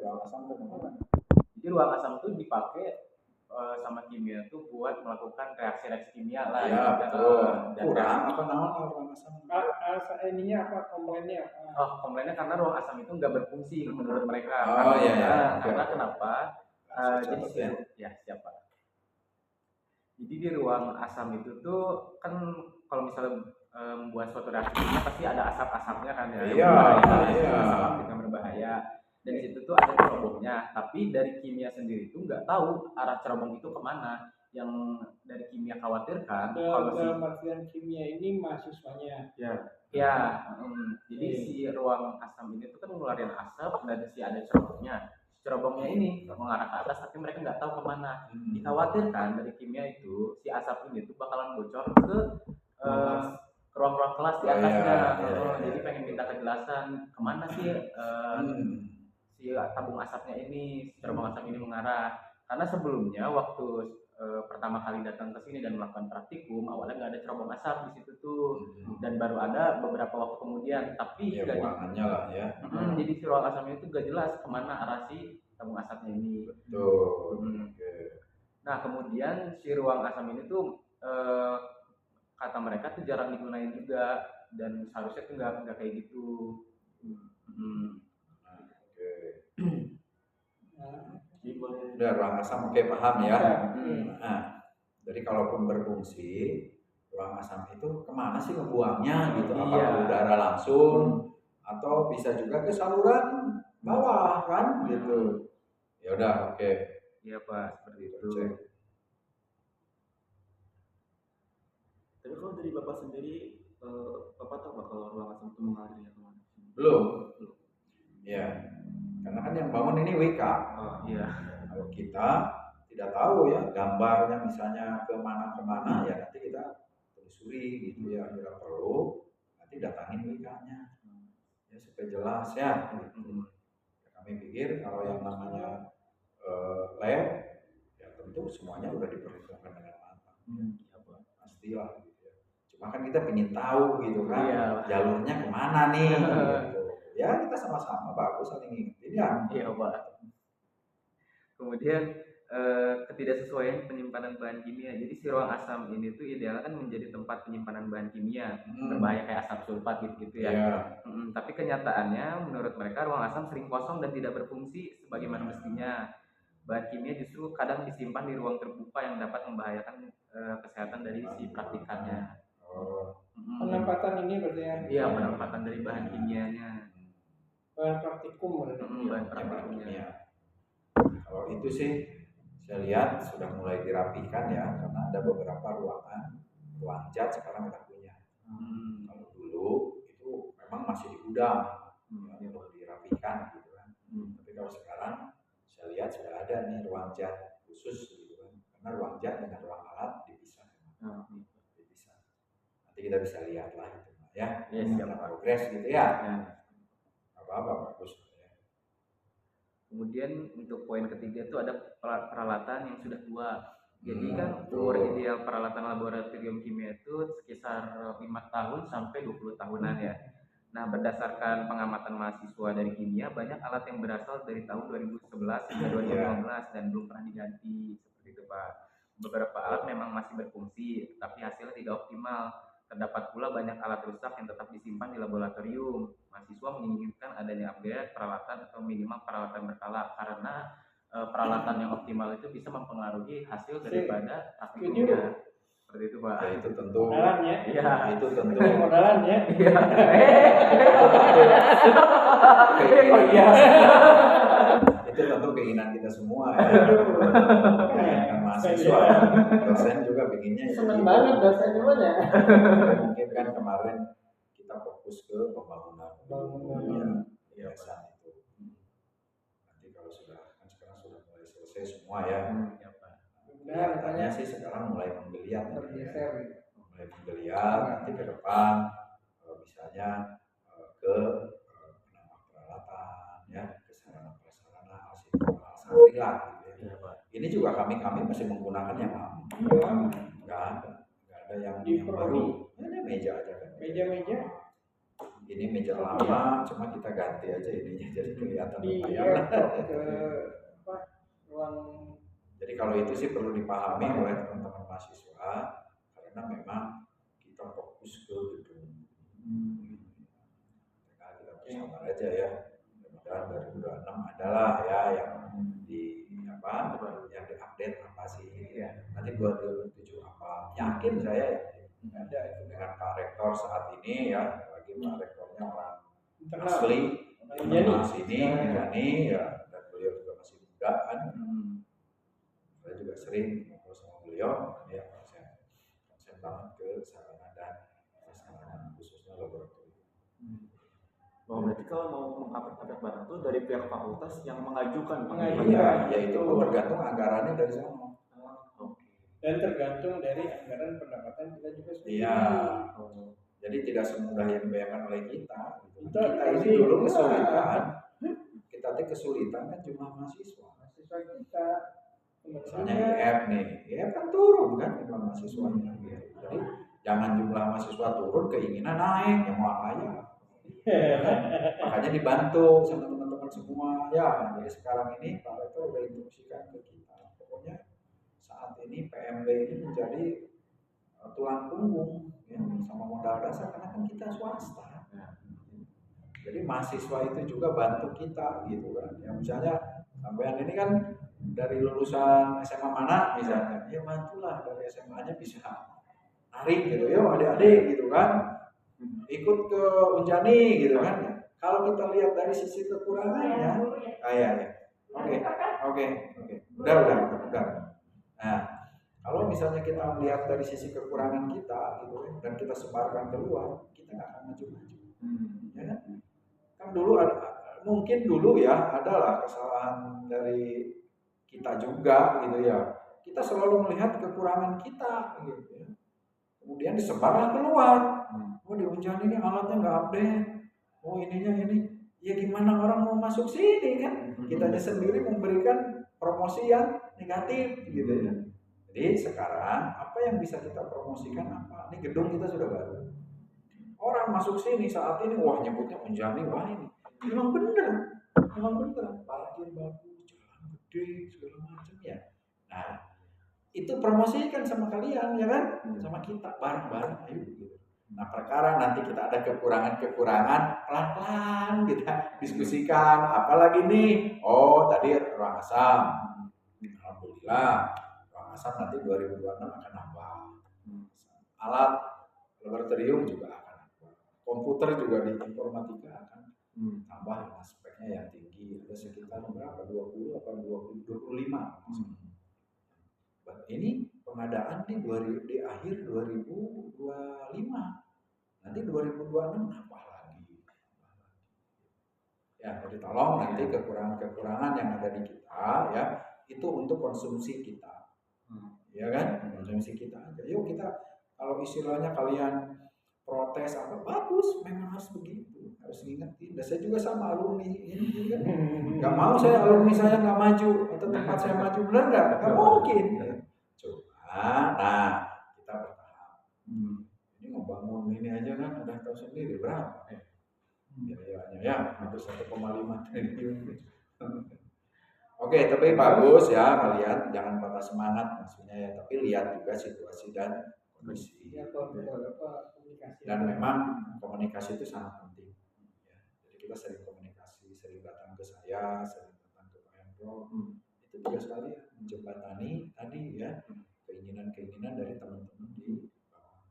Ruang asam itu gimana? Jadi ruang asam itu dipakai sama kimia itu buat melakukan reaksi-reaksi kimia lah. Iya, betul. Kurang apa namanya ruang asam? Ininya apa, komplainnya apa? Komplainnya karena ruang asam itu nggak berfungsi menurut mereka. Oh iya, iya. Karena kenapa? Jadi siapa? Jadi di ruang asam itu tuh kan kalau misalnya membuat suatu reaksi kimia pasti ada asap-asapnya kan ya. Iya. Asap yang berbahaya. Dan di situ tuh ada cerobongnya, tapi dari kimia sendiri tuh nggak tahu arah cerobong itu kemana. Yang dari kimia khawatirkan kalau dalam artian kimia ini mahasiswanya. Jadi si ruang asam ini tuh kan ngeluarin asap dan si ada cerobongnya. Cerobongnya ini mengarah ke atas, tapi mereka nggak tahu kemana. Dikhawatirkan dari kimia itu si asap ini tuh bakalan bocor ke ruang-ruang kelas di atasnya. Jadi pengen minta kejelasan kemana sih si tabung asapnya ini, si cerobong asap ini mengarah. Karena sebelumnya waktu pertama kali datang ke sini dan melakukan praktikum, awalnya nggak ada cerobong asap di situ tuh, dan baru ada beberapa waktu kemudian. Tapi ruangannya lah ya. Jadi si ruang asap itu gak jelas kemana arah si tabung asapnya ini. Betul. Nah kemudian si ruang asam ini tuh kata mereka tuh jarang digunain juga, dan seharusnya tuh nggak kayak gitu. Udah ruang asam paham ya. Nah, jadi kalaupun berfungsi ruang asam itu kemana sih ngebuangnya gitu? Apa ke udara langsung atau bisa juga ke saluran bawah kan gitu? Ya udah, oke. Iya Pak, seperti itu. Tapi kalau dari Bapak sendiri, Bapak tahu nggak kalau ruang asam itu mengalirnya kemana? Belum. Ya, karena kan yang bangun ini WK. Iya. Kalau kita tidak tahu ya gambarnya misalnya kemana ya nanti kita telusuri gitu ya, bila perlu nanti datangin WK-nya ya supaya jelas ya. Kami pikir kalau yang namanya lab ya tentu semuanya udah diperhitungkan dengan matang. Pastilah gitu ya. Cuma kan kita ingin tahu gitu kan jalurnya kemana nih gitu. Ya kita sama-sama bagus saling ingetin ya. Iya Pak. Kemudian ketidaksesuaian penyimpanan bahan kimia. Jadi si ruang asam ini tuh ideal kan menjadi tempat penyimpanan bahan kimia berbahaya kayak asam sulfat gitu ya. Tapi kenyataannya menurut mereka ruang asam sering kosong dan tidak berfungsi sebagaimana mestinya. Bahan kimia justru kadang disimpan di ruang terbuka yang dapat membahayakan kesehatan dari si praktikannya. Penempatan ini berarti ya? Iya, penempatan dari bahan kimianya. Bahan praktikum berarti. Bahan praktikumnya. Kalau itu sih saya lihat sudah mulai dirapikan ya, karena ada beberapa ruang cat sekarang udah punya. Kalau dulu itu memang masih di gudang, belum dirapikan gitu kan. Tapi kalau sekarang saya lihat sudah ada nih ruang cat khusus gitu kan, karena ruang cat dengan ruang alat dipisah. Dipisah. Nanti kita bisa lihat lah itu ya, progres gitu ya. Apa bagus. Kemudian untuk poin ketiga itu ada peralatan yang sudah tua. Jadi kan umur ideal peralatan laboratorium kimia itu sekitar 5 tahun sampai 20 tahunan ya. Nah berdasarkan pengamatan mahasiswa dari kimia, banyak alat yang berasal dari tahun 2011 hingga 2015 dan belum pernah diganti seperti itu Pak. Beberapa alat memang masih berfungsi, tapi hasilnya tidak optimal. Terdapat pula banyak alat rusak yang tetap disimpan di laboratorium. Mahasiswa menginginkan adanya upgrade peralatan atau minimal peralatan berkala karena peralatan yang optimal itu bisa mempengaruhi hasil daripada praktikumnya. Seperti itu Pak. Ya, itu tentu. Modalannya. Iya. Itu tentu. Modalannya. Iya. Itu tentu keinginan kita semua ya. Keinginan mahasiswa ya. Dosen juga pengennya. Seneng banget dosennya mana? Mungkin kan kemarin kita fokus ke pembangunan yayasan itu. Nanti kalau sudah kan sekarang sudah mulai selesai semua ya. Kelihatannya sih sekarang mulai menggeliat. Mulai menggeliat nanti ke depan misalnya ke penambah peralatan ya, ke sarana prasarana alhamdulillah gitu ya. Ini juga kami masih menggunakan yang lama. Nggak ada yang baru. Ini meja aja kan. Meja-meja. ini meja lama, cuma kita ganti aja ininya jadi kelihatan Di lumayan. ke apa ruang. Jadi kalau itu sih perlu dipahami oleh teman-teman mahasiswa karena memang kita fokus ke gedung. Nah, kita bersabar aja ya. Mudah-mudahan 2026 adalah ya yang di apa yang diupdate apa sih ya. Nanti 2027 apa? Yakin saya ada itu dengan Pak Rektor saat ini ya, lagi Pak Rektornya orang asli sini Yani ya, dan beliau juga masih muda kan. Saya juga sering ngobrol sama beliau, dia konsen banget ke sarana dan prasarana khususnya laboratorium. Oh, berarti kalau mau mengupdate barang itu dari pihak fakultas yang mengajukan. Iya, ya itu pun tergantung anggarannya dari sana. Dan tergantung dari anggaran pendapatan kita juga sendiri. Iya. Jadi tidak semudah yang dibayangkan oleh kita. Kita ini dulu kesulitan. Kita kesulitan kan jumlah mahasiswa. Mahasiswa kita. Misalnya IF nih, IF kan turun kan jumlah mahasiswanya. Gitu. Jadi jangan jumlah mahasiswa turun, keinginan naik, yang mau aja. Makanya dibantu sama teman-teman semua. Ya, jadi sekarang ini Pak Rektor udah instruksikan ke kita. Pokoknya saat ini PMB ini menjadi tulang punggung ya, sama modal dasar karena kan kita swasta. Jadi mahasiswa itu juga bantu kita gitu kan. Ya misalnya sampean ini kan dari lulusan SMA mana misalnya, ya bantulah dari SMA-nya bisa narik gitu ya adik-adik gitu kan. Ikut ke Unjani gitu kan. Kalau kita lihat dari sisi kekurangannya, Oke. Udah. Nah, kalau misalnya kita melihat dari sisi kekurangan kita gitu dan kita sebarkan keluar, kita nggak akan maju-maju. Ya kan? Kan dulu mungkin dulu ya adalah kesalahan dari kita juga gitu ya. Kita selalu melihat kekurangan kita gitu ya. Kemudian disebarlah keluar. Oh di Unjani ini alatnya nggak update. Oh ininya ini. Ya gimana orang mau masuk sini kan? Kitanya sendiri memberikan promosi yang negatif gitu ya. Jadi sekarang apa yang bisa kita promosikan apa? Ini gedung kita sudah baru. Orang masuk sini saat ini wah nyebutnya Unjani, wah ini. Memang bener. Parkir bagus, jalan gede, segala macam ya. Nah, itu promosikan sama kalian ya kan? Sama kita bareng-bareng ayo gitu. Nah, perkara nanti kita ada kekurangan, pelan-pelan kita diskusikan. Apalagi nih? Oh, tadi ruang asam. Alhamdulillah, ruang asam nanti 2026 akan nambah. Alat laboratorium juga akan nambah. Komputer juga di informatika akan tambah aspeknya yang tinggi. Ada sekitar berapa? 20 atau 25. Ini pengadaan di akhir 2025. Nanti 2026 nambah lagi. Ya, jadi tolong nanti kekurangan-kekurangan yang ada di kita ya itu untuk konsumsi kita. Ya kan? Konsumsi kita aja. Yuk kita kalau istilahnya kalian protes apa bagus, memang harus begitu. Harus ingetin. Dan saya juga sama alumni ini kan. Gak mau saya alumni saya nggak maju atau tempat saya maju, benar nggak? Nggak mungkin. Nah, kita bertahap. Ini membangun ini aja kan udah tahu sendiri berapa biayanya ya, hampir 1,5 triliun. Oke, tapi bagus ya kalian, jangan patah semangat maksudnya ya, tapi lihat juga situasi dan kondisi. Dan memang komunikasi itu sangat penting. Ya, jadi kita sering komunikasi, sering datang ke saya, sering datang ke Pak Hendro. Itu juga sekali menjembatani tadi ya keinginan dari teman-teman di bawah.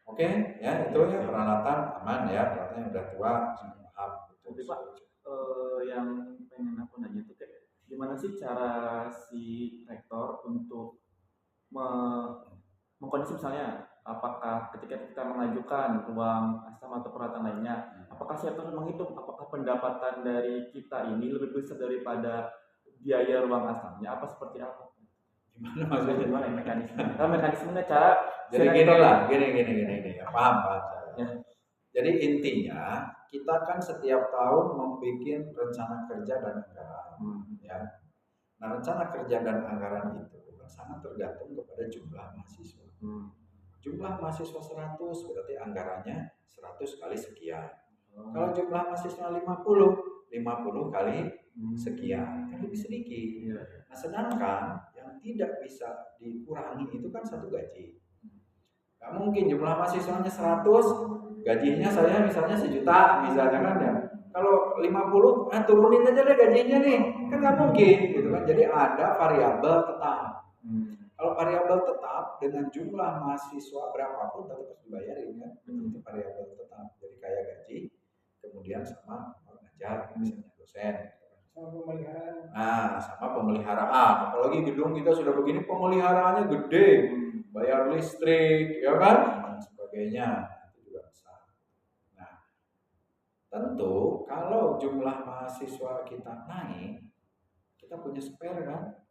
Oke, ya itu ya peralatan aman ya, peralatannya udah tua, paham. Tapi Pak, yang pengen aku nanya itu kayak gimana sih cara si rektor untuk mengkondisi misalnya apakah ketika kita mengajukan ruang asam atau peralatan lainnya, apakah si rektor menghitung apakah pendapatan dari kita ini lebih besar daripada biaya ruang asamnya, apa seperti apa? Gimana maksudnya? Gimana mekanisme? Mekanismenya cara jadi gini ya, paham saya. Ya. Jadi intinya kita kan setiap tahun membuat rencana kerja dan anggaran, ya. Nah rencana kerja dan anggaran itu sangat tergantung kepada jumlah mahasiswa. Jumlah mahasiswa 100 berarti anggarannya 100 kali sekian. Kalau jumlah mahasiswa 50 kali sekian, kan lebih sedikit. Iya. Nah, sedangkan yang tidak bisa dikurangi itu kan satu gaji. Nggak mungkin jumlah mahasiswanya 100, gajinya saya misalnya 1 juta, misalnya kan ya. Kalau 50, turunin aja deh gajinya nih, kan nggak mungkin gitu kan. Jadi ada variabel tetap. Kalau variabel tetap dengan jumlah mahasiswa berapapun tetap harus dibayarin kan, itu variabel tetap. Jadi kayak gaji, kemudian sama pengajar, misalnya dosen. Sama pemeliharaan. Nah, sama pemeliharaan. Apalagi gedung kita sudah begini, pemeliharaannya gede, bayar listrik, ya kan, dan sebagainya. Itu juga besar. Nah, tentu kalau jumlah mahasiswa kita naik, kita punya spare kan,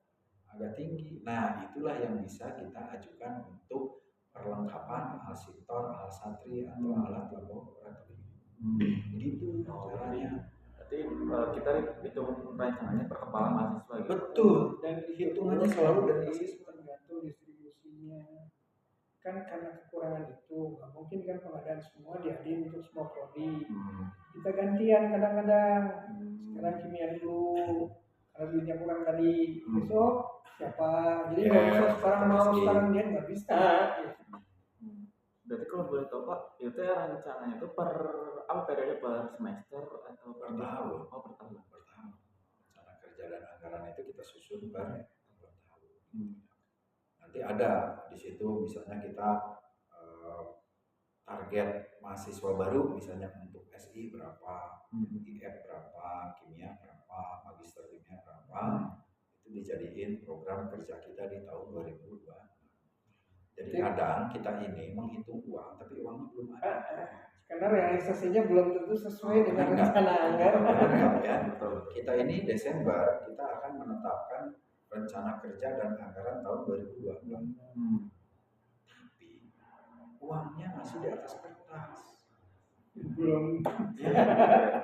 agak tinggi. Nah, itulah yang bisa kita ajukan untuk perlengkapan alsitor, alsatri, atau alat laboratorium. Begitu caranya. Berarti kita hitung rancangannya per kepala mahasiswa gitu. Betul. Dan Hitungannya selalu dari mahasiswa. tergantung distribusinya. Kan karena kekurangan itu, nggak mungkin kan pengadaan semua diadain untuk semua prodi. Kita gantian kadang-kadang. Sekarang kimia dulu, kalau duitnya kurang tadi, besok siapa? Jadi nggak bisa sekarang mau, sekarang dia nggak bisa. Berarti kalau boleh tahu Pak, itu ya rancangannya itu per apa periode, per semester atau Per tahun. Oh, per tahun. Per tahun. Rencana kerja dan anggaran itu kita susun per tahun. Nanti ada di situ misalnya kita target mahasiswa baru misalnya untuk SI berapa, IF berapa, kimia berapa, magister kimia berapa, itu dijadiin program kerja kita di tahun 2002. Jadi kadang kita ini menghitung uang tapi uangnya belum ada. Karena realisasinya belum tentu sesuai dengan rencana anggaran. Ya, kita ini Desember kita akan menetapkan rencana kerja dan anggaran tahun 2022. Tapi uangnya masih di atas kertas. Belum. Ya,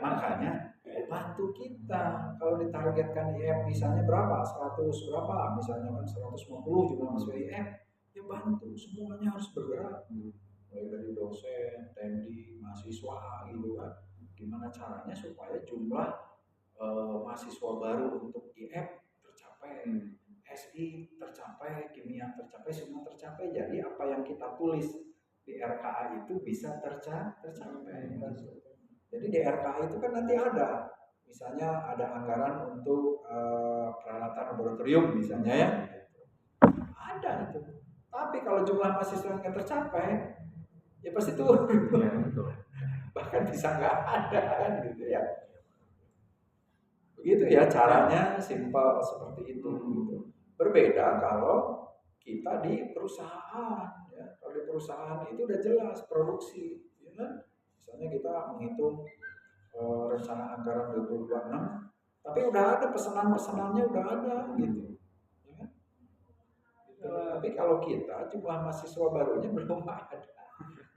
makanya bantu kita kalau ditargetkan IF misalnya berapa? 100 berapa? Misalnya kan 150 jumlah mahasiswa IF, ya bantu semuanya harus bergerak. Mulai dari dosen, tendi, mahasiswa gitu kan. Gimana caranya supaya jumlah mahasiswa baru untuk IF tercapai, SI tercapai, kimia tercapai, semua tercapai. Jadi apa yang kita tulis di RKA itu bisa tercapai. Jadi di RKA itu kan nanti ada, misalnya ada anggaran untuk peralatan laboratorium misalnya ya, ada itu. Tapi kalau jumlah mahasiswa nggak tercapai, ya pasti turun. Iya, betul. Bahkan bisa nggak ada kan gitu ya. Begitu ya caranya, simpel seperti itu. Gitu. Berbeda kalau kita di perusahaan. Ya. Kalau di perusahaan itu udah jelas produksi, ya kan? Misalnya kita menghitung rencana anggaran 2026, tapi udah ada pesanan-pesanannya udah ada gitu. Ya kan? Gitu. Tapi kalau kita jumlah mahasiswa barunya belum ada.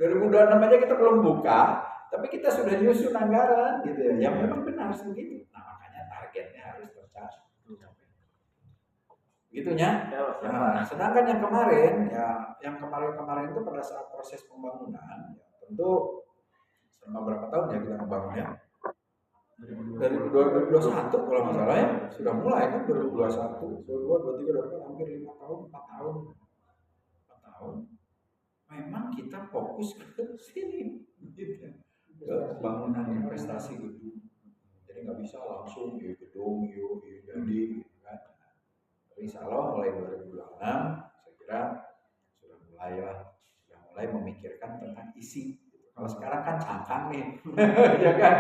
2026 aja kita belum buka, tapi kita sudah nyusun anggaran gitu ya. Yang memang benar segitu. Nah, makanya targetnya harus tercapai. Gitunya. Nah, sedangkan yang kemarin ya, yang kemarin itu pada saat proses pembangunan, ya, tentu selama berapa tahun ya kita ngebangun ya? Dari 2021 kalau nggak salah ya, sudah mulai kan 2021, 2022, 2023, hampir 5 tahun, 4 tahun. 4 tahun. Memang kita fokus ke sini, gitu ya. Ke pembangunan investasi gedung. Jadi nggak bisa langsung ya gedung, yuk jadi, gitu kan. Tapi insya Allah mulai 2026, saya kira sudah mulai memikirkan tentang isi. Kalau sekarang kan cangkang nih, ya kan.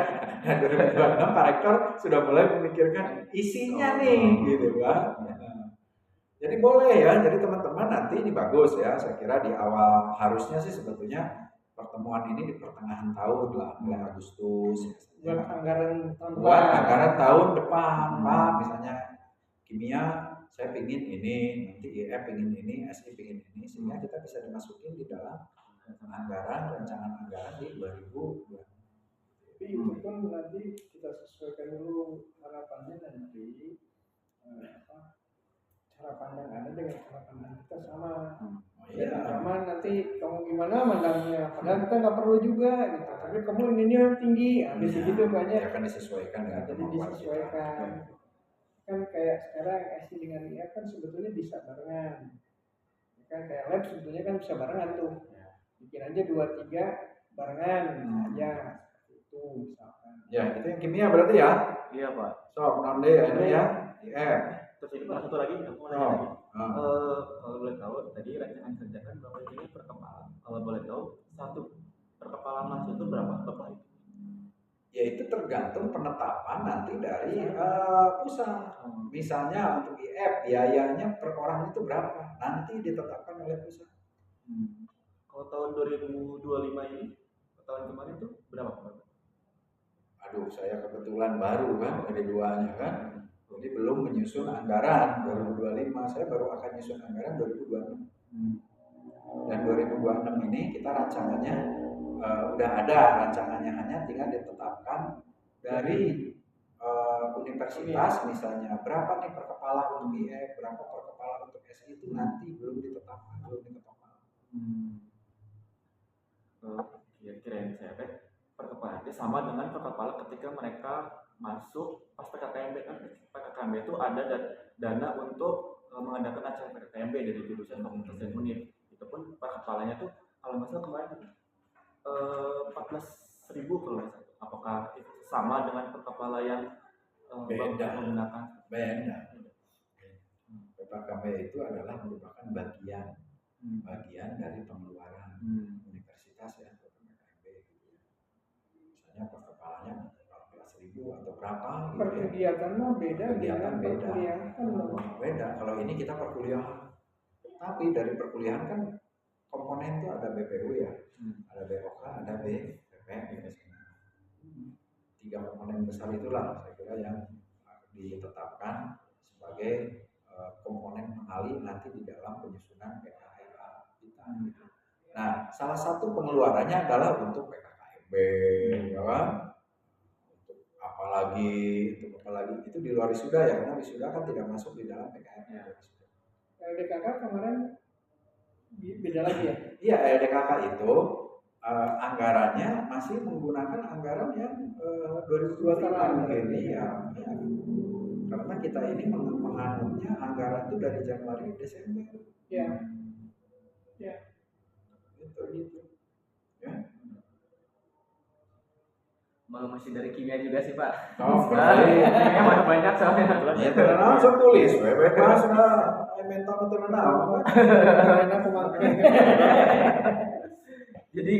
2026 Pak Rektor sudah mulai memikirkan isinya nih, gitu kan. Jadi boleh ya, jadi teman-teman nanti ini bagus ya, saya kira di awal harusnya sih sebetulnya pertemuan ini di pertengahan tahun lah, mulai Agustus. Buat anggaran tahun depan. Buat anggaran tahun depan, Pak, misalnya kimia saya pingin ini, nanti IF pingin ini, SI pingin ini, sehingga kita bisa dimasukin di dalam rancangan anggaran di 2020. Tapi itu pun nanti kita sesuaikan dulu harapannya nanti cara pandang Anda dengan cara pandang kita sama. Iya. Zaman nanti nanti kamu gimana mandangnya, padahal kita nggak perlu juga gitu, tapi kamu ininya tinggi, habis gitu banyak. Ya kan disesuaikan dengan Jadi kemampuan disesuaikan. Kan kayak sekarang SI dengan IA kan sebetulnya bisa barengan. Kan kayak lab sebetulnya kan bisa barengan tuh. Bikin aja 2-3 barengan aja itu misalkan. Ya, itu yang kimia berarti ya. Iya Pak. Sok, non D itu ya. IF. Terus ini Pak, satu lagi aku mau nanya lagi. Kalau boleh tahu tadi rancangan kerja kan Bapak ini per kepala. Kalau boleh tahu satu per kepala Mas itu berapa Bapak itu? Ya itu tergantung penetapan nanti dari pusat. Misalnya untuk IF biayanya per orang itu berapa? Nanti ditetapkan oleh pusat. Kalau tahun 2025 ini, tahun kemarin itu berapa Pak? Aduh, saya kebetulan baru kan ada duanya kan. Jadi belum menyusun anggaran 2025. Saya baru akan menyusun anggaran 2026. Dan 2026 ini kita rancangannya udah ada rancangannya, hanya tinggal ditetapkan dari universitas misalnya berapa nih per kepala untuk IF, berapa per kepala untuk SI itu nanti belum ditetapkan, belum ditetapkan. Kira-kira yang saya per kepala itu sama dengan per kepala ketika mereka masuk pas PKKMB kan. PKKMB itu ada dana untuk mengadakan acara PKKMB dari jurusan Fakultas dan Unif. Itu pun per kepalanya tuh kalau nggak salah kemarin 14.000 kalau nggak salah. Apakah itu sama dengan per kepala yang Beda. menggunakan? Beda. PKKMB itu adalah merupakan bagian dari pengeluaran universitas ya untuk PKKMB gitu ya. Misalnya per kepalanya 14.000 atau berapa gitu Per ya. kegiatan mah beda Kegiatan dengan beda. perkuliahan loh. Beda. Kalau ini kita perkuliahan. Tapi dari perkuliahan kan komponen itu ada BPU ya, ada BOK, ada BPP. 3 komponen besar itulah saya kira yang ditetapkan sebagai komponen pengalih nanti di dalam penyusunan PKLA kita. Nah, salah satu pengeluarannya adalah untuk PKKMB, ya kan? Untuk apalagi itu di luar wisuda ya, karena wisuda kan tidak masuk di dalam PKKMB. LDKK kemarin beda lagi ya? Iya, LDKK itu anggarannya masih menggunakan anggaran yang 2025 mungkin ya. Karena kita ini menganutnya anggaran itu dari Januari Desember. Ya. Gitu. Ya. Malu masih dari kimia juga sih Pak. Oh, Kimia mana banyak soalnya. ya tenang langsung tulis, bebas lah. Mental tenang. Karena pemakai. Jadi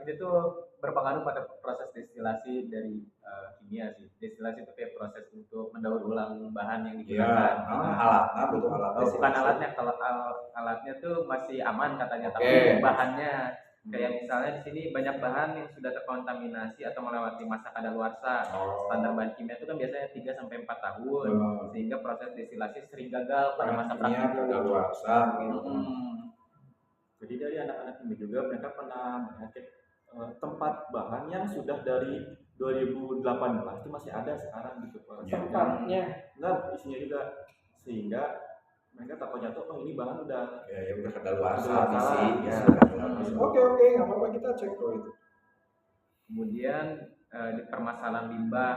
ini tuh berpengaruh pada proses destilasi dari kimia sih. Destilasi itu kayak proses untuk mendaur ulang bahan yang digunakan. Iya, alatnya butuh alat. Bukan alatnya, kalau alatnya tuh masih aman katanya, tapi bahannya kayak misalnya di sini banyak bahan yang sudah terkontaminasi atau melewati masa kadaluarsa. Standar bahan kimia itu kan biasanya 3 sampai 4 tahun. Sehingga proses destilasi sering gagal pada masa praktik. Kadaluarsa gitu. Jadi dari anak-anak ini juga mereka pernah mengecek tempat bahan yang sudah dari 2018 itu masih ada sekarang gitu Pak. Tempatnya. Enggak, isinya juga, sehingga mereka takutnya tuh ini bahan udah udah kadaluarsa Kadaluarsa. ya. Oke, nggak apa-apa, kita cek kok itu. Kemudian di permasalahan limbah,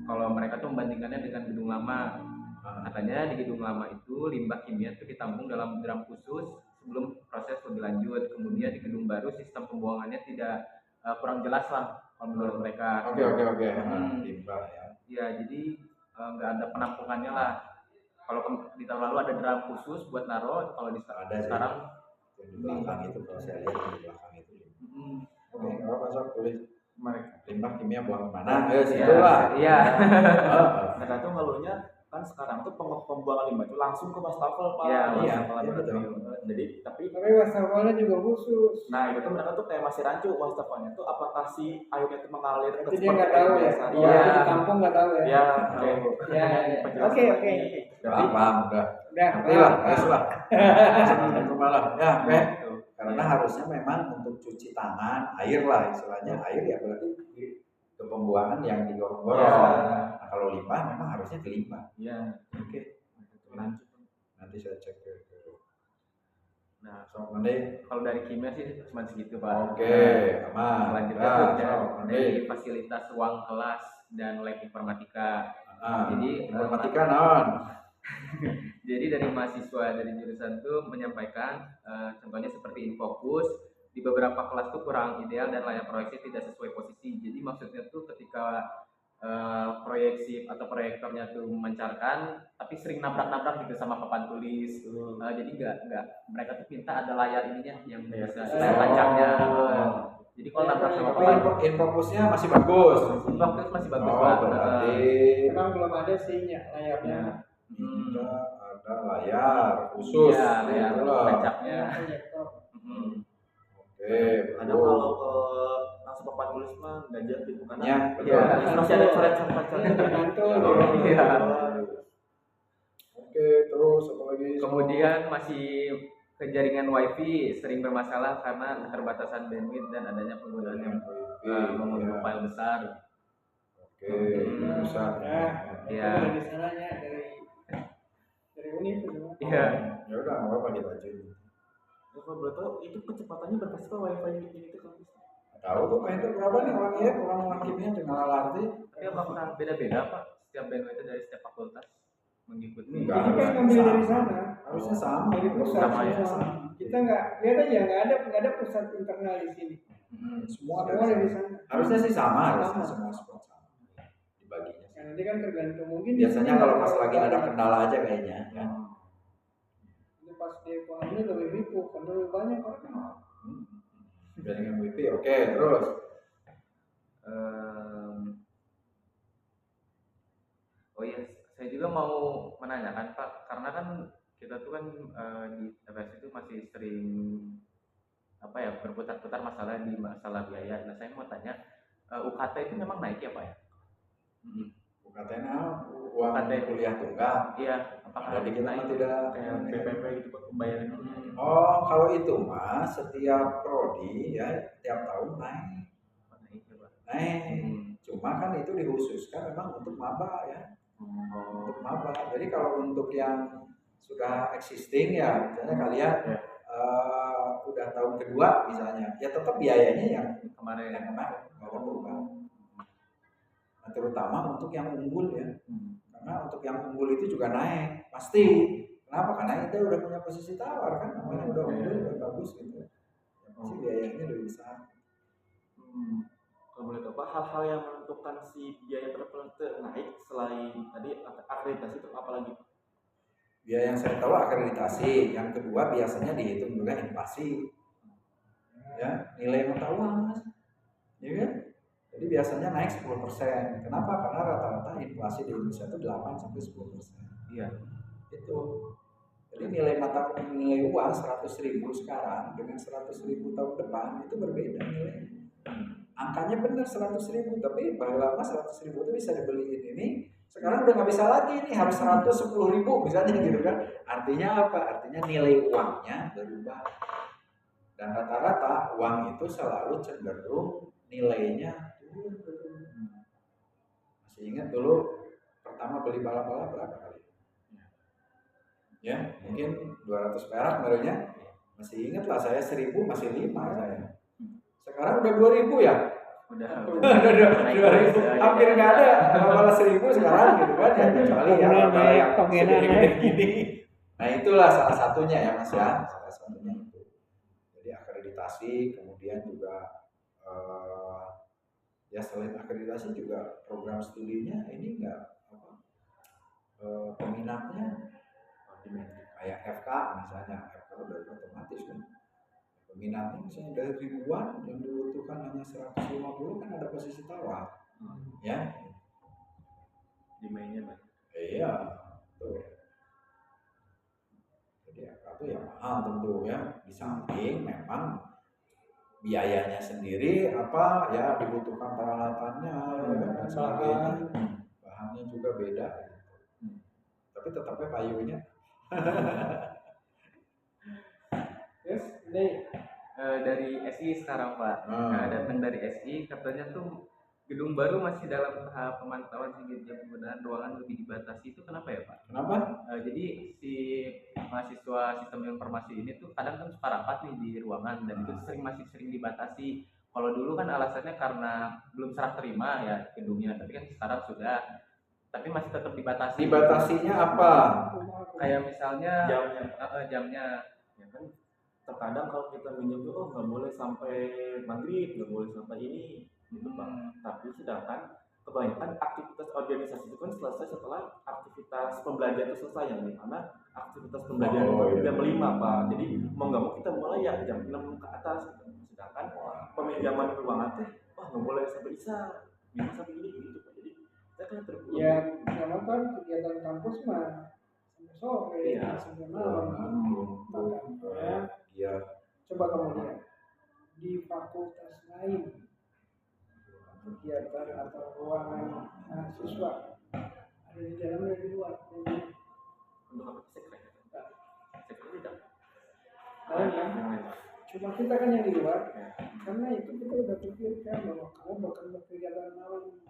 kalau mereka tuh membandingkannya dengan gedung lama. Katanya di gedung lama itu limbah kimia itu ditampung dalam drum khusus sebelum proses lebih lanjut. Kemudian di gedung baru sistem pembuangannya tidak kurang jelas lah kalau menurut mereka. Oke. Limbah ya. Ya, jadi nggak ada penampungannya lah. Kalau di tahun lalu ada drum khusus buat naruh, kalau di sekarang di belakang itu, kalau saya lihat di belakang itu. Oke, nggak apa-apa, sok tulis. Limbah kimia buang kemana? Situlah. Iya. Mereka tuh ngeluhnya kan sekarang tuh pembuangan limbah itu langsung ke wastafel Pak. Iya, betul. Jadi tapi wastafelnya juga khusus. Nah itu tuh mereka tuh kayak masih rancu wastafelnya tuh apakah si airnya itu mengalir ke dia nggak tahu ya. Iya. Ditampung nggak tahu ya. Ya. Oke. Paham, udah. Udah. Lah. Itu malah. Ya, oke. Karena harusnya memang untuk cuci tangan, air lah istilahnya, air ya berarti ke pembuangan yang digorong-gorong. Nah, kalau limbah memang harusnya ke limbah. Iya. Oke. Nanti saya cek ke. Nah, Sok mandi. kalau dari kimia sih cuma segitu Pak. Oke, aman. Selanjutnya Nah, tuh sok mandi. dari fasilitas ruang kelas dan lab informatika. Jadi informatika non. jadi dari mahasiswa dari jurusan tuh menyampaikan contohnya seperti Infokus di beberapa kelas tuh kurang ideal dan layar proyeksi tidak sesuai posisi. Jadi maksudnya tuh ketika proyeksi atau proyektornya tuh memancarkan tapi sering nabrak-nabrak gitu sama papan tulis. Jadi enggak mereka tuh minta ada layar ininya yang bisa layar tancapnya. Jadi kalau nabrak sama papan Infokusnya masih bagus. Infokus masih bagus Oh, Pak. berarti Memang belum ada sih layarnya. ada layar khusus. Iya, layar Itulah. tancapnya. Proyektor. Oke, Ada kalau ke langsung papan tulis mah nggak jadi bukan? Ya, Iya. Masih ada coret sama Tergantung. Iya. Oke, terus apa lagi? Kemudian masih ke jaringan WiFi sering bermasalah karena keterbatasan bandwidth dan adanya penggunaan yang memenuhi file besar. Oke, pusat. Nah, Iya. dari sananya dari Univ itu. Iya. Ya udah, nggak apa-apa kita lanjut. Ya, kalau boleh tahu itu kecepatannya berapa sih Pak wifi ini tuh kampus? Tahu tuh main itu berapa nih orang ya, orang kimia dengan alarti. Tapi apakah beda-beda Pak? Setiap bandwidth itu dari setiap fakultas mengikuti. Enggak. Ini kan ngambil dari sana. Harusnya sama. Dari pusat. Sama ya. Kita nggak lihat aja nggak ada pusat internal di sini. Semua Semua dari sana. Harusnya sih sama, harusnya Sama. semua spot sama. Dibaginya. Nah, nanti kan tergantung mungkin. di Biasanya sini kalau pas lagi ada kendala aja kayaknya. Ya. Itu pas di ekonomi lebih ribu, kan lebih banyak orang. Jaringan wifi, oke, terus. Oh iya, saya juga mau menanyakan Pak, karena kan kita tuh kan di TPS itu masih sering apa ya berputar-putar masalah di masalah biaya. Nah saya mau tanya, UKT itu memang naik ya Pak ya? UKT-nya uang UKT. kuliah tunggal. Iya, apakah Ada di kita mah tidak Kayak PPP gitu Pak pembayaran. Oh, kalau itu mah setiap prodi ya tiap tahun naik. Naik ya Pak. Naik. Cuma kan itu dikhususkan memang untuk maba ya. Untuk maba. Jadi kalau untuk yang sudah existing ya, misalnya kalian udah tahun kedua misalnya, ya tetap biayanya yang Kemarin nggak ada berubah. Nah, terutama untuk yang unggul ya, karena untuk yang unggul itu juga naik pasti. Kenapa? Karena kita udah punya posisi tawar kan, namanya udah unggul, udah bagus gitu. Ya, pasti biayanya lebih besar. Kalau boleh tahu Pak, hal-hal yang menentukan si biaya tertentu naik selain tadi akreditasi itu apa lagi? Biaya yang saya tahu akreditasi, yang kedua biasanya dihitung juga inflasi. Ya, nilai mata uang Mas. Ya kan? Jadi biasanya naik 10%. Kenapa? Karena rata-rata inflasi di Indonesia itu 8 sampai 10%. iya. Itu. Jadi nilai uang 100.000 sekarang dengan 100.000 tahun depan itu berbeda nilainya. Angkanya benar 100.000, tapi baru lama 100.000 itu bisa dibeliin ini. Sekarang udah nggak bisa lagi nih, harus 110.000 misalnya gitu kan. Artinya apa? Artinya nilai uangnya berubah. Dan rata-rata uang itu selalu cenderung nilainya turun. Masih ingat dulu pertama beli bala-bala berapa kali? Ya, mungkin 200 perak barunya. Masih ingat lah saya 1.000 masih 5 saya. Sekarang udah 2.000 ya? Udah 2.000, hampir nggak ada bala 1.000 sekarang gitu kan ya, kecuali ya bala yang segede gini. Nah itulah salah satunya ya Mas ya, salah satunya itu. Jadi akreditasi, kemudian juga ya selain akreditasi juga program studinya ini enggak peminatnya kayak FK misalnya, FK udah otomatis kan. Peminatnya misalnya dari ribuan yang dibutuhkan hanya 150 kan ada posisi tawar. Ya. Demandnya banyak. Iya, betul. Jadi FK itu ya mahal tentu ya. Di samping memang biayanya sendiri apa ya dibutuhkan peralatannya dan sebagainya. Bahannya juga beda. Tapi tetapnya payungnya. Yes, ini dari SI sekarang Pak. Nah, datang dari SI katanya tuh gedung baru masih dalam tahap pemantauan sehingga penggunaan ruangan lebih dibatasi. Itu kenapa ya Pak? Kenapa? Jadi si mahasiswa sistem informasi ini tuh kadang kan suka rapat nih di ruangan dan itu masih sering dibatasi. Kalau dulu kan alasannya karena belum serah terima ya gedungnya, tapi kan sekarang sudah, tapi masih tetap dibatasi. Dibatasinya apa? Kayak misalnya jamnya. Jamnya. Ya kan terkadang kalau kita minjem tuh nggak boleh sampai maghrib, nggak boleh sampai ini gitu Pak. Tapi sedangkan kebanyakan aktivitas organisasi itu kan selesai setelah aktivitas pembelajaran itu selesai, yang dimana aktivitas pembelajaran itu jam 5 Pak. Jadi mau nggak mau kita mulai ya jam 6 ke atas gitu. Sedangkan peminjaman ruangan tuh nggak boleh sampai isa, bisa sampai ini gitu Pak. Jadi kita kan terpuruk. Ya memang kan kegiatan kampus mah sampai sore, Iya. sampai malam. Makanya Iya. coba kamu lihat di fakultas lain kegiatan atau ruangan mahasiswa ada di dalam dan di luar. Untuk apa sekret? Sekret tidak. Kan? Cuma kita kan yang di luar, karena itu kita udah pikirkan bahwa kamu bakal berkegiatan malam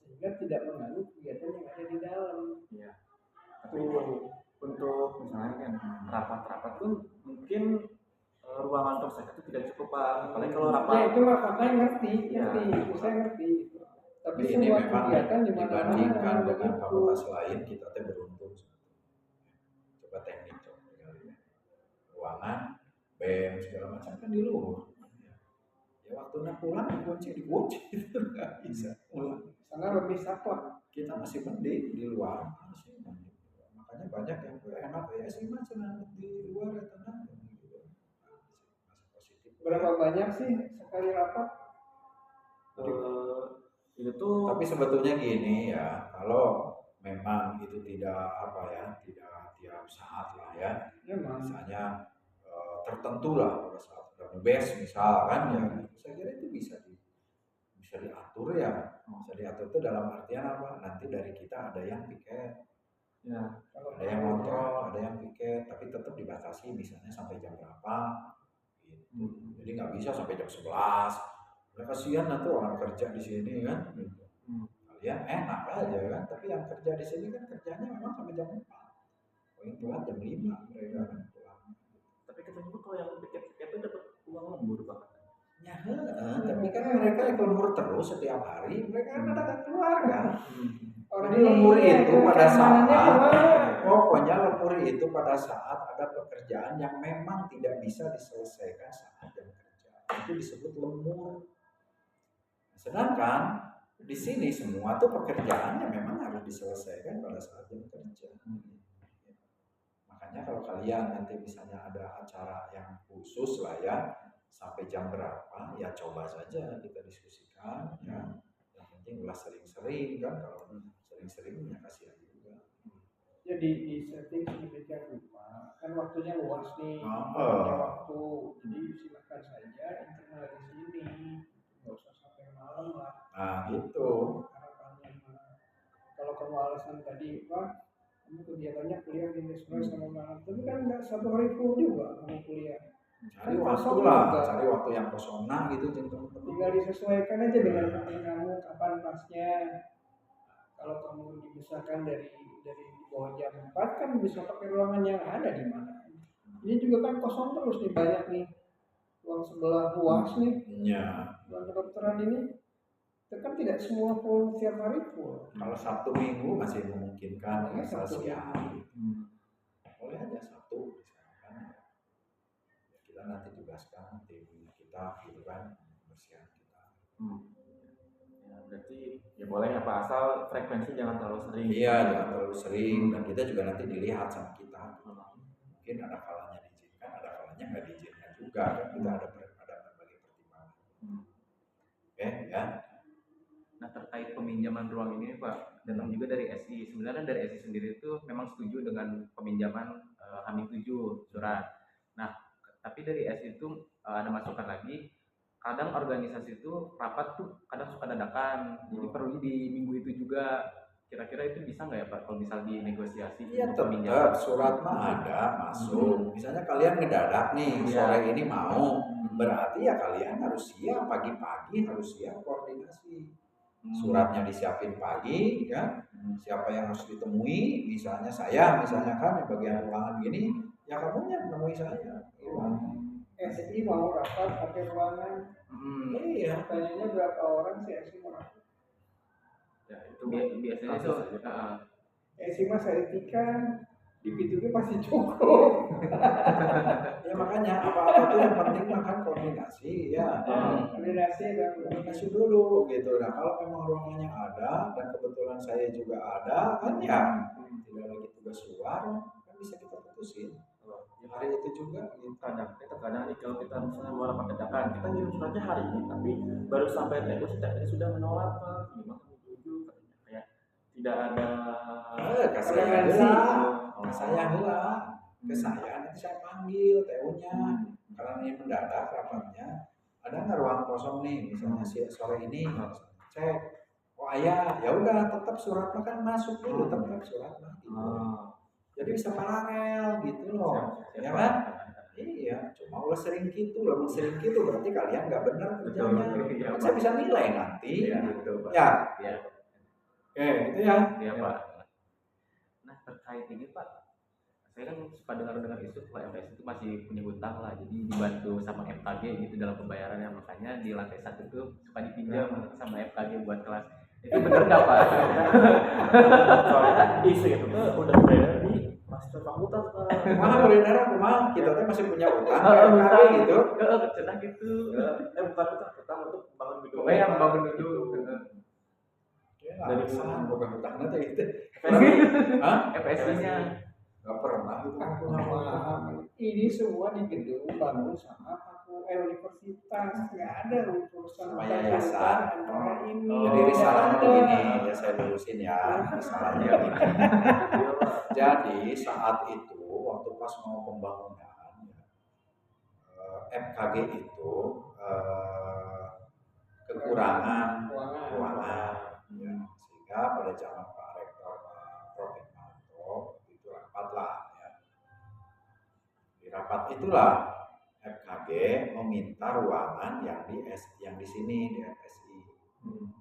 sehingga tidak mengganggu kegiatan yang ada di dalam. Iya. Tapi untuk misalnya kan rapat-rapat pun mungkin ruangan dosen itu tidak cukup Pak. Apalagi kalau rapat. Ya itu makanya ngerti, itu saya ngerti. Tapi Jadi ini semua memang kegiatan di mana dibandingkan dengan fakultas lain kita teh beruntung. Coba teknik coba ya. Ruangan, BEM segala macam kan di luar. Ya waktunya pulang dikunci itu nggak bisa pulang. Karena lebih saklek. Kita masih mending di luar, masih mending. Makanya banyak yang enak ya sih mas di luar ya tenang. Berapa banyak sih sekali rapat? Itu tuh. Tapi sebetulnya gini ya, kalau memang itu tidak tidak tiap saat lah ya. Misalnya tertentu lah pada saat best misal kan ya, saya kira itu bisa diatur ya. Bisa diatur itu dalam artian apa? Nanti dari kita ada yang piket, Ya. ada yang kontrol, ada yang piket, tapi tetap dibatasi misalnya sampai jam berapa. Gitu. Jadi nggak bisa sampai jam 11. Mereka kasihan nanti orang kerja di sini kan. Gitu. Kalian enak aja kan, tapi yang kerja di sini kan kerjanya memang sampai jam 4. Paling telat jam 5 mereka kan pulang. Tapi katanya kalau yang piket itu dapat uang lembur Pak. Ya, tapi kan mereka yang lembur terus setiap hari, mereka kan ada keluarga. Jadi lembur itu pada saat, pokoknya lembur itu pada saat ada pekerjaan yang memang tidak bisa diselesaikan saat jam kerja, itu disebut lembur. Sedangkan di sini semua tuh pekerjaannya memang harus diselesaikan pada saat jam kerja. Makanya kalau kalian nanti misalnya ada acara yang khusus lah ya, sampai jam berapa ya coba saja kita diskusikan ya. Yang penting ulah sering-sering kan, kalau sering-sering ya kasihan juga. Jadi di setting sedemikian rupa kan waktunya luas nih, waktu, jadi silakan saja internal di sini, nggak usah sampai malam lah. Nah gitu. Harapannya kalau kamu alasan tadi Pak, kamu kegiatannya kuliah di sore sama malam, tapi kan nggak satu hari full juga kamu kuliah. Cari waktu lah, cari waktu yang kosong gitu teman-teman. Tinggal disesuaikan aja dengan teman kamu kapan pasnya. Kalau kamu dibesarkan dari bawah jam 4 kan bisa pakai ruangan yang ada di mana. Ini juga kan kosong terus nih, banyak nih ruang sebelah luas nih. Iya. Ruang kedokteran ini kan tidak semua full setiap hari full. Kalau Sabtu Minggu masih memungkinkan asal siang. Boleh aja Sabtu misalkan. Kita nanti tugaskan tim kita gitu kan, bersihan kita. Ya, berarti ya boleh ya Pak, asal frekuensi jangan terlalu sering. Iya, jangan terlalu sering, dan kita juga nanti dilihat sama kita. Mungkin ada kalanya diizinkan, ada kalanya nggak diizinkan juga kan, kita ada berbagai pertimbangan. Oke ya. Nah terkait peminjaman ruang ini Pak, datang juga dari SI. Sebenarnya dari SI sendiri itu memang setuju dengan peminjaman H-7 surat. Nah tapi dari SI itu ada masukan lagi, kadang organisasi itu rapat tuh kadang suka dadakan, jadi perlu di minggu itu juga. Kira-kira itu bisa nggak ya Pak kalau misal dinegosiasi? Iya tetap surat mah ada masuk. Misalnya kalian ngedadak nih sore ini mau, berarti ya kalian harus siap pagi-pagi, harus siap koordinasi. Suratnya disiapin pagi ya, siapa yang harus ditemui, misalnya saya misalnya kan di bagian ruangan gini ya kamu nemui saya. SI mau rapat pakai ruangan. Iya. Tanyanya berapa orang sih SI mau rapat? Ya itu biasanya itu SI mas etika di pintunya masih cukup. Ya makanya apa-apa tuh yang penting makan koordinasi ya. Koordinasi dulu gitu. Nah kalau memang ruangannya ada dan kebetulan saya juga ada kan ya tidak lagi tugas luar kan bisa kita putusin. Hari itu juga kadang nih kalau kita misalnya mau rapat dadakan, kita ngirim suratnya hari ini tapi baru sampai TU sudah menolak Pak. Gimana setuju kayak tidak ada kasih saya heula ke saya nanti saya panggil TU-nya karena ini mendadak rapatnya ada nggak ruang kosong nih misalnya sore ini cek oh ayah ya udah tetap suratnya kan masuk dulu tetap suratnya gitu. Jadi bisa paralel gitu loh ya kan iya cuma ulah sering gitu berarti kalian nggak benar kerjanya kan saya bisa nilai nanti gitu ya oke gitu ya Pak. Nah terkait ini Pak, saya kan suka dengar isu Pak FS itu masih punya hutang lah, jadi dibantu sama FKG gitu dalam pembayarannya, makanya di lantai 1 tuh suka dipinjam sama FKG buat kelas. Itu benar nggak Pak? Soalnya isu itu tuh udah beredar di mahasiswa fakultas Pak. Beredar aku mah kita tuh masih punya utang FKG gitu. Cenah gitu. Bukan utang untuk bangun gedung. Oh ya bangun gedung. Dari sana bukan utang nanti itu. FSI-nya nggak pernah itu aku sama ini semua di gedung bangun sama universitas nggak ada urusan yayasan antara ini. Jadi risalahnya begini ya saya lurusin ya risalahnya begini. Jadi saat itu waktu pas mau pembangunan FKG itu kekurangan ruangan ya. Sehingga pada zaman Pak Rektor Prof. Hikmanto itu rapat lah ya. Di rapat itulah FKG meminta ruangan yang di sini di FSI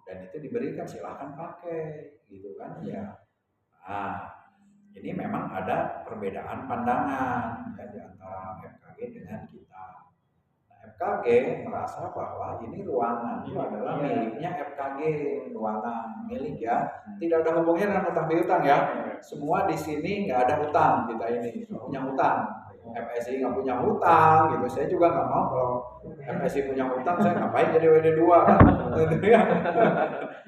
dan itu diberikan silahkan pakai gitu kan ya. Nah ini memang ada perbedaan pandangan ya, di antara FKG dengan kita. FKG merasa bahwa ini ruangan itu adalah miliknya FKG, ruangan milik ya, tidak ada hubungannya dengan utang piutang ya. Semua di sini nggak ada hutang kita ini, nggak punya hutang. FSI nggak punya hutang gitu, saya juga nggak mau kalau FSI punya hutang, saya ngapain jadi WD2 kan?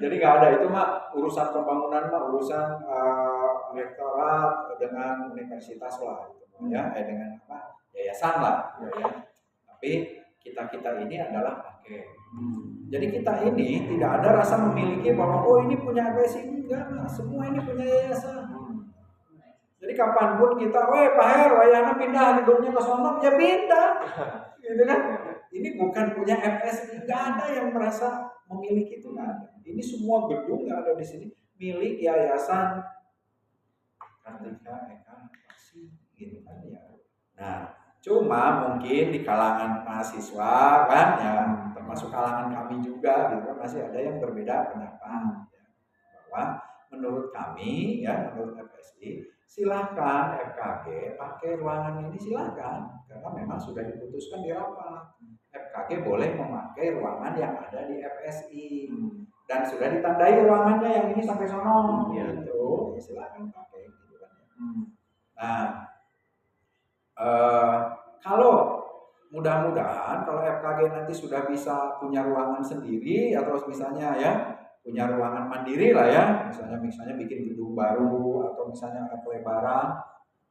Jadi nggak ada itu mah urusan pembangunan mah urusan rektorat dengan universitas lah, gitu, ya, dengan apa yayasan lah. Ya. Tapi kita ini adalah pakai. Jadi kita ini tidak ada rasa memiliki bahwa oh ini punya FSI, enggak, semua ini punya yayasan. Jadi kapanpun kita, Pak Her, wayana pindah gedungnya ke sono, ya pindah, gitu kan? Ini bukan punya FSI, nggak ada yang merasa memiliki itu, nggak ada. Ini semua gedung yang ada di sini milik yayasan Kartika Eka Paksi, gitu kan ya. Nah, cuma mungkin di kalangan mahasiswa kan, ya termasuk kalangan kami juga, gitu kan masih ada yang berbeda pendapat, ya. Bahwa menurut kami, ya menurut FSI. Silahkan FKG pakai ruangan ini silahkan karena memang sudah diputuskan di rapat FKG boleh memakai ruangan yang ada di FSI dan sudah ditandai ruangannya yang ini sampai sono gitu ya silahkan pakai gitu kan. Nah kalau mudah-mudahan kalau FKG nanti sudah bisa punya ruangan sendiri atau misalnya ya punya ruangan mandiri lah ya, misalnya bikin gedung baru atau misalnya ada pelebaran,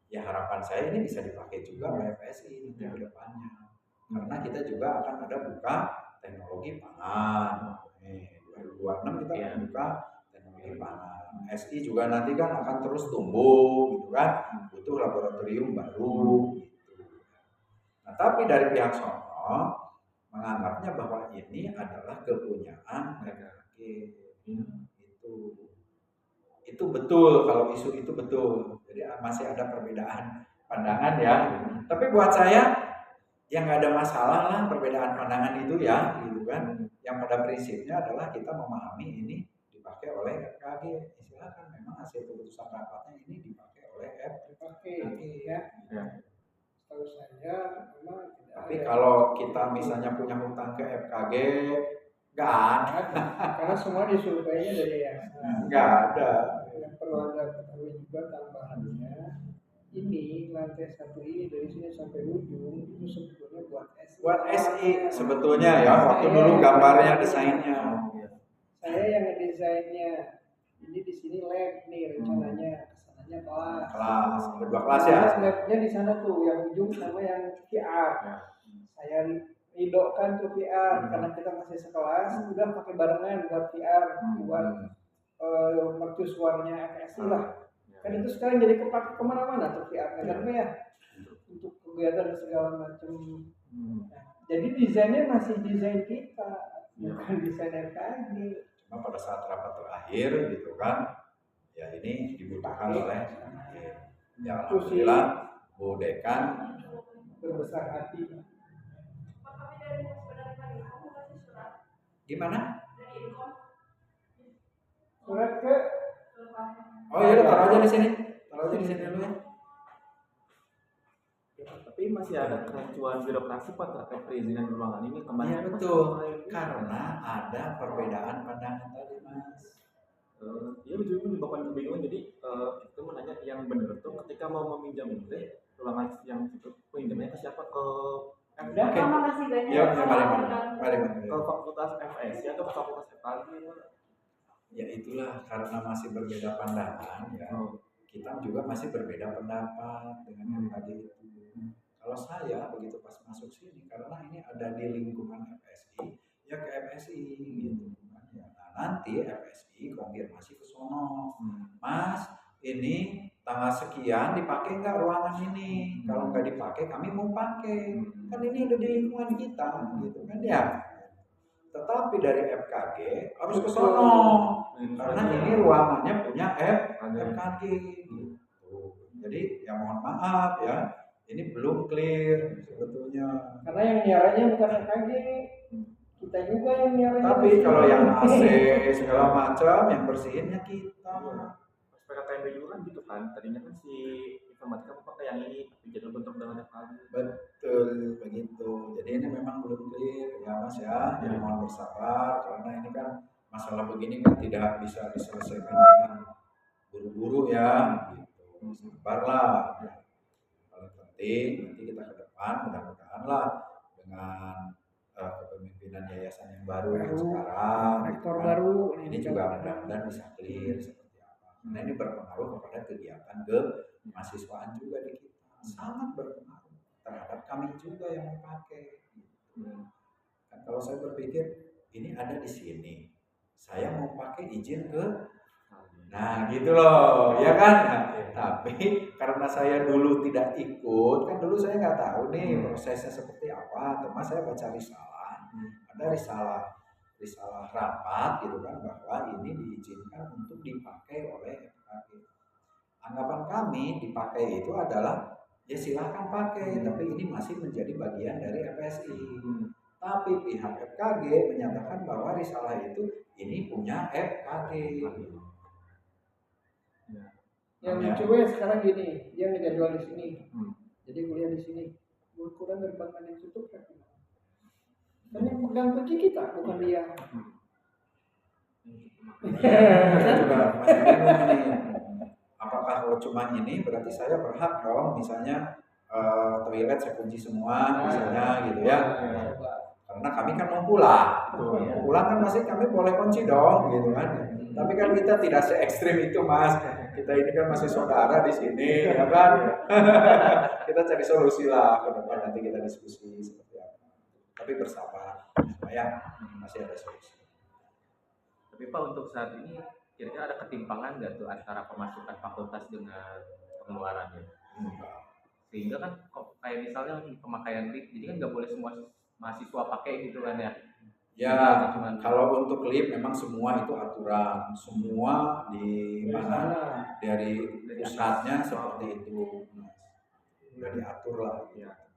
ya harapan saya ini bisa dipakai juga oleh FSI ke depannya. Karena kita juga akan ada buka teknologi pangan. 2026 kita akan buka teknologi pangan. SI juga nanti kan akan terus tumbuh gitu kan, butuh laboratorium baru gitu. Nah, tapi dari pihak sono menganggapnya bahwa ini adalah kepunyaan negara. Itu betul kalau isu itu betul. Jadi masih ada perbedaan pandangan ya. Tapi buat saya yang nggak ada masalah lah perbedaan pandangan itu ya, gitu kan. Yang pada prinsipnya adalah kita memahami ini dipakai oleh FKG. Silakan memang hasil keputusan rapatnya ini dipakai oleh FKG ya. kalau kita misalnya punya hutang ke FKG, nggak ada. Karena semua disurveinya dari yayasan. Nggak ada. Yang perlu Anda ketahui juga tambahannya, ini lantai 1 ini dari sini sampai ujung itu sebetulnya buat SI. Buat SI sebetulnya ya, waktu dulu gambarnya, desainnya. Saya yang ngedesainnya. Ini di sini lab nih rencananya, kesananya kelas. Kelas, ada 2 kelas ya. Labnya di sana tuh, yang ujung sama yang VR. Saya ridokan tuh VR karena kita masih sekelas, udah pakai barengan buat VR, buat mercusuarnya FSI lah. Kan itu sekarang jadi kepake kemana-mana tuh VR kan ya, untuk kegiatan segala macam. Nah, jadi desainnya masih desain kita, bukan desain FKG. Cuma pada saat rapat terakhir gitu kan, ya ini dibutuhkan oleh ya alhamdulillah Bu Dekan berbesar hati. Gimana? Surat ke Oh iya, taruh aja di sini. Taruh aja di sini dulu ya. Tapi masih ada kerancuan birokrasi Pak terkait perizinan ruangan ini kemarin. Iya betul, karena ada perbedaan pandangan tadi Mas. Iya ujungnya menyebabkan kebingungan. Jadi kita mau nanya yang benar tuh ketika mau meminjam itu ruangan yang itu pinjamnya ke siapa? Ke Oke. Makasih banyak. Ya, mari. ke fakultas FS atau ke fakultas FKG? Ya itulah karena masih berbeda pandangan ya. Kita juga masih berbeda pendapat dengan FKG itu. Kalau saya begitu pas masuk sini, karena ini ada di lingkungan FSI, ya ke FSI gitu. Nah, nanti FSI konfirmasi ke sono, Mas, ini tanggal sekian dipakai nggak ruangan ini? Kalau nggak dipakai, kami mau pakai. Kan ini udah di lingkungan kita, gitu kan ya. Tetapi dari FKG harus ke sono, karena ini ruangannya punya FKG. Gitu. Jadi ya mohon maaf ya. Ini belum clear sebetulnya. karena yang nyiarannya bukan FKG, kita juga yang nyiarannya. Tapi kalau yang AC segala macam, yang bersihinnya kita. PKKMB juga kan gitu kan. Tadinya kan si informatika pakai yang ini jadi bentuk dengan FKG. Betul begitu. Jadi ini memang belum clear ya Mas ya. Jadi mohon bersabar karena ini kan masalah begini kan tidak bisa diselesaikan dengan buru-buru ya. Gitu. Sabarlah. Nanti kita ke depan mudah-mudahan lah dengan kepemimpinan yayasan yang baru yang sekarang rektor kan, baru ini juga mudah-mudahan bisa clear seperti apa. Nah ini berpengaruh kepada kegiatan kemahasiswaan juga di kita, sangat berpengaruh terhadap kami juga yang memakai. Kan kalau saya berpikir ini ada di sini, saya mau pakai izin ke nah gitu loh, ya kan? Nah, tapi karena saya dulu tidak ikut, kan dulu saya nggak tahu nih prosesnya seperti apa. Terus saya baca risalah, ada risalah rapat gitu kan bahwa ini diizinkan untuk dipakai oleh FKG. Anggapan kami dipakai itu adalah ya silakan pakai, tapi ini masih menjadi bagian dari FSI. Tapi pihak FKG menyatakan bahwa risalah itu ini punya FKG. Yang lucu ya sekarang gini, dia ngejadwal di sini, jadi kuliah di sini. Kurang gerbang yang tutup kan? Kan yang pegang kunci kita, bukan dia. Saya juga masih bingung nih. Apakah kalau cuma ini berarti saya berhak dong, misalnya toilet saya kunci semua, misalnya gitu ya. Karena kami kan mau pulang, pulang kan masih kami boleh kunci dong, gitu kan. Tapi kan kita tidak se ekstrim itu Mas. Kita ini kan masih saudara di sini, ya kan? Kita cari solusi lah ke depan, nanti kita diskusi seperti apa. Tapi bersabar, supaya masih ada solusi. Tapi Pak untuk saat ini kira-kira ada ketimpangan nggak tuh antara pemasukan fakultas dengan pengeluarannya? Sehingga kan kayak misalnya pemakaian lift, jadi kan nggak boleh semua mahasiswa pakai gitu kan ya? Ya, kalau untuk lift memang semua itu aturan, semua di mana dari pusatnya seperti itu, sudah diatur lah,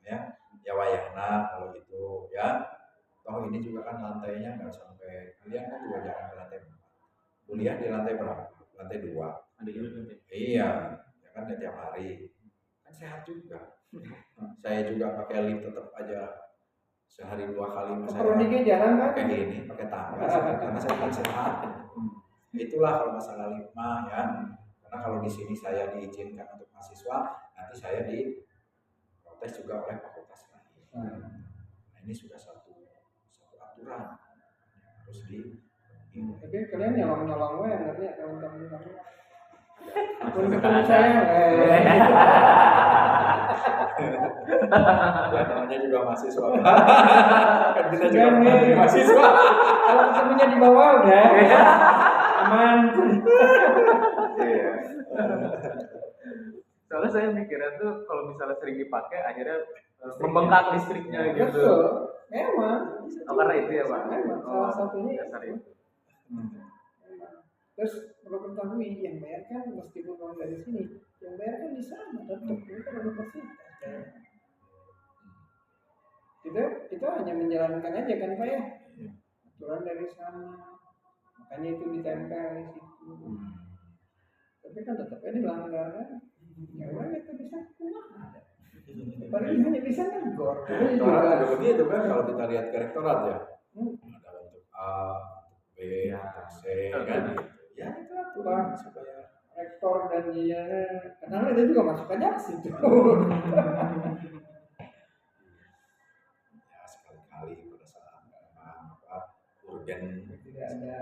ya wayahna kalau itu, ya. Toh ini juga kan lantainya nggak sampai, kalian kan juga jangan ke lantai 4, kuliah di lantai berapa? Lantai 2. Iya, ya kan tiap hari, kan sehat juga. Saya juga pakai lift tetap aja sehari 2 kali Prodinya saya jarang kan? pakai ini, pakai tangga karena saya kan sehat. Itulah kalau masalah lima ya. Karena kalau di sini saya diizinkan untuk mahasiswa, nanti saya diprotes juga oleh fakultas lain. Nah, ini sudah satu aturan harus Tapi kalian nyolong-nyolong gue yang ngerti ya teman-teman kamu. Akun Suka ketemu ada. saya. Ya, namanya juga mahasiswa. Kan kita juga Jangan, pernah jadi mahasiswa. Kalau ketemunya di bawah udah aman. Iya. Soalnya saya mikirnya tuh kalau misalnya sering dipakai akhirnya membengkak listriknya gitu. Betul. Memang. Oh, karena itu ya Pak. Memang salah satunya. Dasar itu. Memang. Terus perlu ketahui yang bayar kan meskipun orang dari sini, yang bayar kan di sana tetap ini kan universitas. Kita hanya menjalankan aja kan Pak ya. Aturan dari sana. Makanya itu ditempel di situ. Tapi kan tetap aja dilanggar kan. Ya udah kita bisa kumaha. Paling hanya bisa negor. Rektorat juga begitu kan kalau kita lihat ke rektorat ya. Ada untuk A, untuk B, untuk C kan. Ya itu aturan supaya Rektor dan dia karena itu juga masuk aja ke situ. ya sekali-kali pada saat urgen Tidak ada.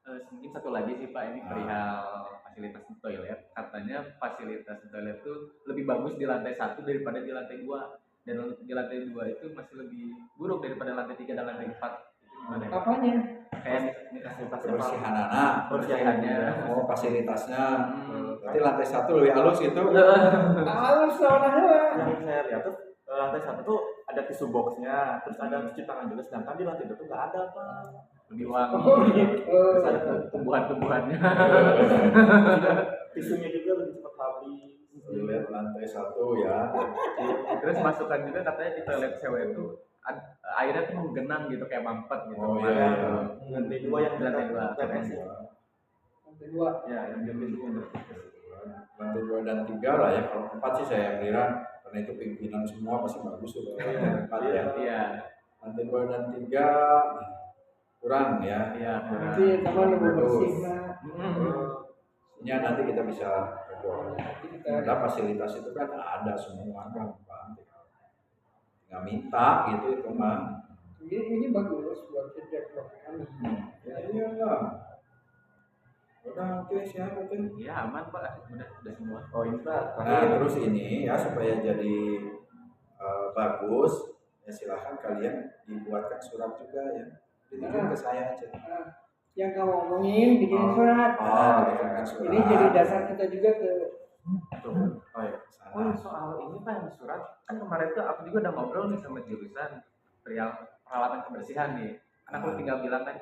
Mungkin satu lagi sih Pak, ini perihal fasilitas toilet. Katanya fasilitas toilet itu lebih bagus di lantai 1 daripada di lantai 2, dan di lantai 2 itu masih lebih buruk daripada lantai 3 dan lantai 4. Gimana ya? Apanya? Kayak ini fasilitas kebersihan anak, kebersihannya. oh fasilitasnya. Berarti lantai 1 lebih halus gitu. Halus soalnya. Yang saya lihat tuh lantai 1 tuh ada tisu boxnya, terus ada cuci tangan juga, sedangkan di lantai 2 tuh nggak ada Pak. Lebih wangi. Oh gitu. Terus ada tumbuhan-tumbuhannya. Tisunya juga lebih cepat habis. Lihat lantai 1 ya. Terus masukan juga katanya di toilet cewek itu airnya tuh menggenang gitu kayak mampet gitu. Oh iya. Lantai 2 yang Lantai dua. TPS. Lantai 2. Ya, yang biasa itu. Lantai 2 dan 3 lah ya. Kalau 4 sih saya kira karena itu pimpinan semua pasti bagus tuh. Lantai 4 ya. Iya. Lantai 2 dan 3 kurang ya. Iya. Nanti teman lebih bersih lah. Ya nanti kita bisa berdoa. Nanti kita Ada fasilitas itu kan ada semua gampang. Nggak minta gitu itu mah. ini bagus buat feedback buat kami. Ya iyalah. Udah oke siap oke. Iya aman Pak, udah semua. Oh ini Pak. Nah terus ini ya supaya jadi bagus ya silahkan kalian dibuatkan surat juga ya. Dikirim ke saya aja. Yang kamu omongin bikin surat. Dikirimkan surat. Ini jadi dasar kita juga ke Oh iya. Oh soal ini Pak yang surat kan kemarin tuh aku juga udah ngobrol nih sama jurusan perihal peralatan kebersihan nih. Karena aku tinggal bilang kan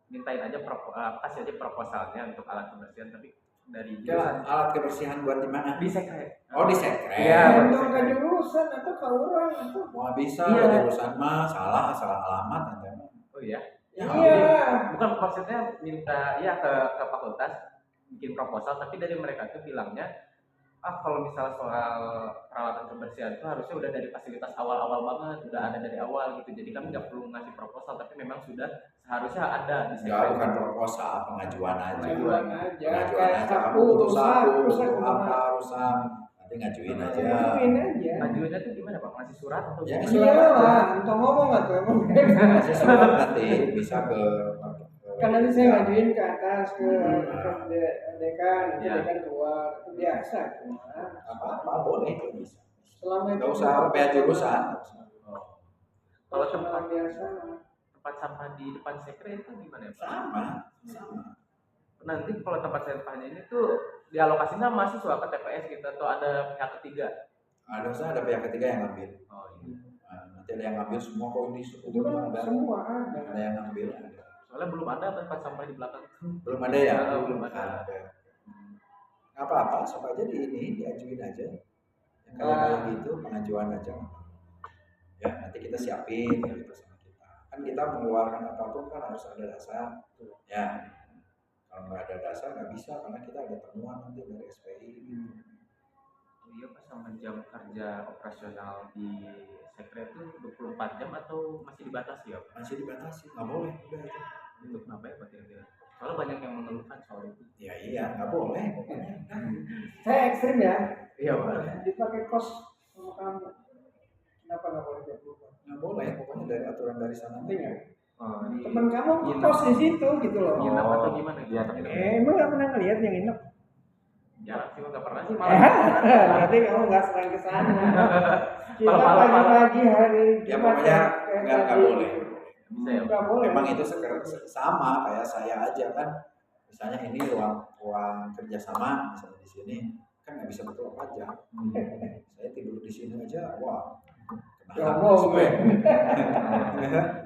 mintain aja kasih aja proposalnya untuk alat kebersihan, tapi dari jurusan Alat kebersihan buat di mana? di sekret. Oh di sekret. Iya, untuk ke jurusan atau ke orang atau Mau bisa Iya. jurusan mah salah alamat nanti. Oh iya. Ya, iya. Bukan maksudnya minta ya ke fakultas bikin proposal, tapi dari mereka tuh bilangnya kalau misalnya soal peralatan kebersihan itu harusnya udah dari fasilitas awal-awal banget, udah ada dari awal gitu. Jadi kami nggak perlu ngasih proposal, tapi memang sudah seharusnya ada di Enggak, bukan proposal, pengajuan aja. pengajuan aja. Pengajuan Kayak aja. Kamu sapu, butuh sapu, rusak butuh apa, rusak. Nanti ngajuin aja. Ngajuin aja. Ngajuinnya tuh gimana Pak? Ngasih surat atau Ya, gimana? surat. Iyalah, untuk ngomong atau emang. Kasih surat nanti bisa ke Kan nanti saya ngajuin ke atas ke dekan, nanti Ya. dekan keluar. Itu biasa cuma apa boleh itu bisa. selama Enggak usah PH jurusan. Kalau tempat tempat biasa. tempat sampah di depan sekret itu gimana ya Pak? Sama. Nanti kalau tempat sampahnya ini tuh dialokasinya mahasiswa ke TPS gitu atau ada pihak ketiga? Ada pihak ketiga yang ngambil. Oh iya. Nah, nanti ada yang ngambil semua kok di Itu kan ada. semua ada. Ada yang ngambil ada. Soalnya belum ada tempat sampah di belakang. Belum ada ya? Belum ada. Nggak apa-apa, sok aja diajuin aja. Yang kayak gitu pengajuan aja. Ya nanti kita siapin gitu sama kita. Kan kita mengeluarkan apapun kan harus ada dasar. Ya. Kalau nggak ada dasar nggak bisa karena kita ada temuan nanti dari SPI. Oh iya Pak, sama jam kerja operasional di sekre itu 24 jam atau masih dibatasi ya Pak? Masih dibatasi, nggak boleh udah itu. Itu kenapa ya Pak kira-kira? Soalnya banyak yang mengeluhkan soal itu. Ya iya, nggak boleh pokoknya. Saya ekstrim ya, Iya Pak. dipakai kos sama kamu. Kenapa nggak boleh 24? Nggak boleh, pokoknya dari aturan dari sana. Penting ya? Oh, Temen kamu kos di situ gitu loh. nginep atau gimana? Iya, tapi Emang nggak pernah ngeliat yang nginep? Jarang sih, nggak pernah sih Eh, malah. berarti kamu nggak sering ke sana. Kita Malam-malam, pagi-pagi hari Ya Jumat pokoknya kayak nggak tadi. boleh. Bisa ya Pak? Nggak boleh. Memang itu sama kayak saya aja kan. Misalnya ini ruang kerjasama misalnya di sini kan nggak bisa 24 jam. Saya tidur di sini aja, wah. Ya Kenapa? Allah, Supaya-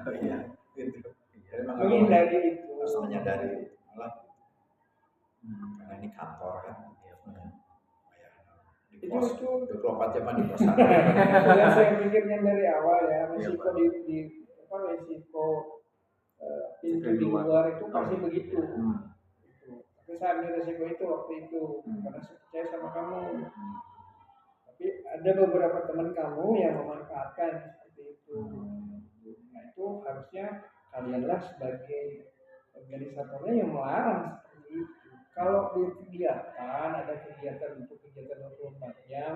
Oh iya. gitu. Jadi memang nggak boleh. menghindari itu. Harus menyadari malah karena ini kantor kan. Ya, di Itu pos 24 jam di kosan. sudah saya pikirkan dari awal ya, Iya, risiko Pak. risiko pintu di luar itu pasti begitu. Tapi saya ambil risiko itu waktu itu karena saya percaya sama kamu. Tapi ada beberapa teman kamu yang memanfaatkan seperti itu. Nah itu harusnya kalianlah sebagai organisatornya yang melarang seperti itu. Kalau di kegiatan ada kegiatan untuk kegiatan 24 jam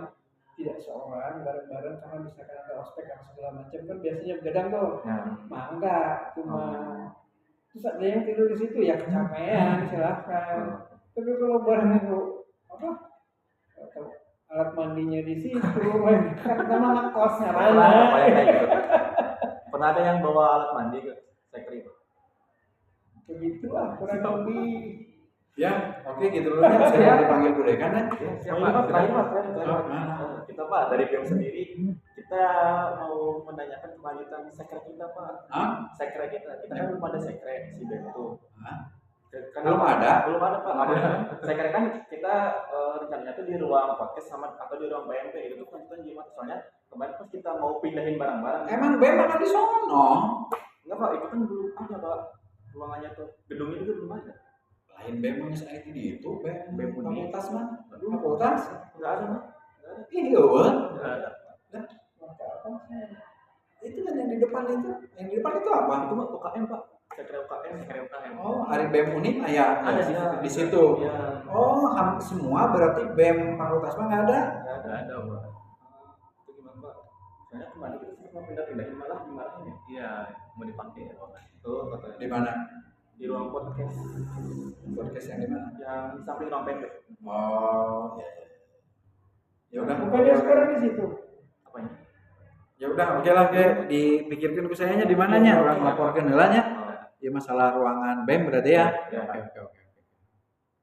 tidak seorang bareng-bareng karena misalkan ada ospek atau segala macam kan biasanya begadang tuh. Mangga cuma terus ada yang tidur di situ ya kecapean silahkan. Tapi kalau bareng apa atau alat mandinya di situ kan sama anak kosnya pernah mana kayak gitu. Pernah ada yang bawa alat mandi ke sekre? begitulah kurang lebih. Ya, oke gitu dulu ya. Saya dipanggil Bu Dekan ya. Siapa? Terakhir Mas. mana? Kita Pak dari BEM sendiri kita mau menanyakan kelanjutan sekre kita Pak. Hah? Sekre kita kan belum ada sekre si BEM itu. Hah? Kan Belum ada? Belum ada Pak. Sekre kan kita rencananya tuh di ruang podcast sama atau di ruang BMP itu tuh kelanjutan gimana? Soalnya kemarin pas kita mau pindahin barang-barang. Emang BEM akan di sono. Enggak Pak, itu kan belum ada Pak. Ruangannya tuh gedungnya juga belum ada. Lain BEM Unis IT di itu, BEM BEM Unis. fakultas mana? Fakultas? Enggak ada Pak. Iya, wah. Nggak ada. Itu kan yang di depan itu. Yang di depan itu apa? Itu Pak UKM Pak. Sekre UKM. Sekre UKM. Oh, hari BEM Unim ya, Ada di situ. Iya. Oh, semua berarti BEM fakultas mah nggak ada? Enggak ada. Nggak ada Pak. Itu gimana Pak? Soalnya kemarin kita sempat mau pindah-pindahin malah dimarahin ya. Iya, mau dipakai ya Pak. Tuh katanya. Di mana? Di ruang podcast Podcast yang di mana? yang di samping ruang pendek. Oh, ya. Ya udah, Bukannya sekarang di situ. Apanya? ya udah, oke lah, oke. Dipikirkan ke sayanya di mananya orang laporkan helanya. Oh, Ya masalah ruangan BEM berarti ya. Ya. Oke.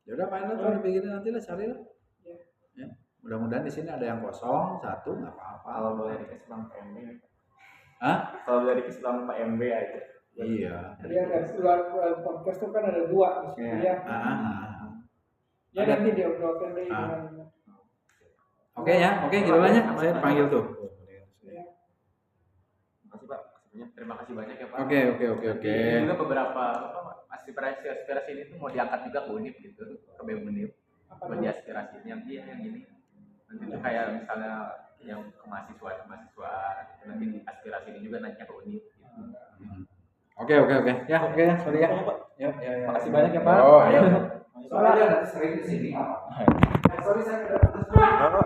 Ya udah main lah, kalau dipikirin nanti lah, cari lah. Ya. Ya. Mudah-mudahan di sini ada yang kosong, satu nggak apa-apa. Kalau boleh dikasih bang PMB. Hah? Kalau boleh dikasih bang PMB aja. Iya. Jadi ada luar podcast itu kan ada dua di situ Iya. ya. Ya Ada. nanti diobrolkan deh Ah. dengan Oke ya, oke gitu lah ya. Saya panggil tuh. Makasih Pak. Sebenarnya. terima kasih banyak ya Pak. Oke. Ini juga beberapa aspirasi ini tuh mau diangkat juga ke UNIP gitu, ke BEM UNIP. apa Buat diaspirasi yang ini. Nanti tuh kayak misalnya yang ke mahasiswa, nanti aspirasi ini juga naiknya ke UNIP gitu. Oke. Ya, oke ya, sorry ya. Ya. Makasih banyak ya Pak. Oh, iya. Soalnya Soalnya sering di sini. Sorry saya udah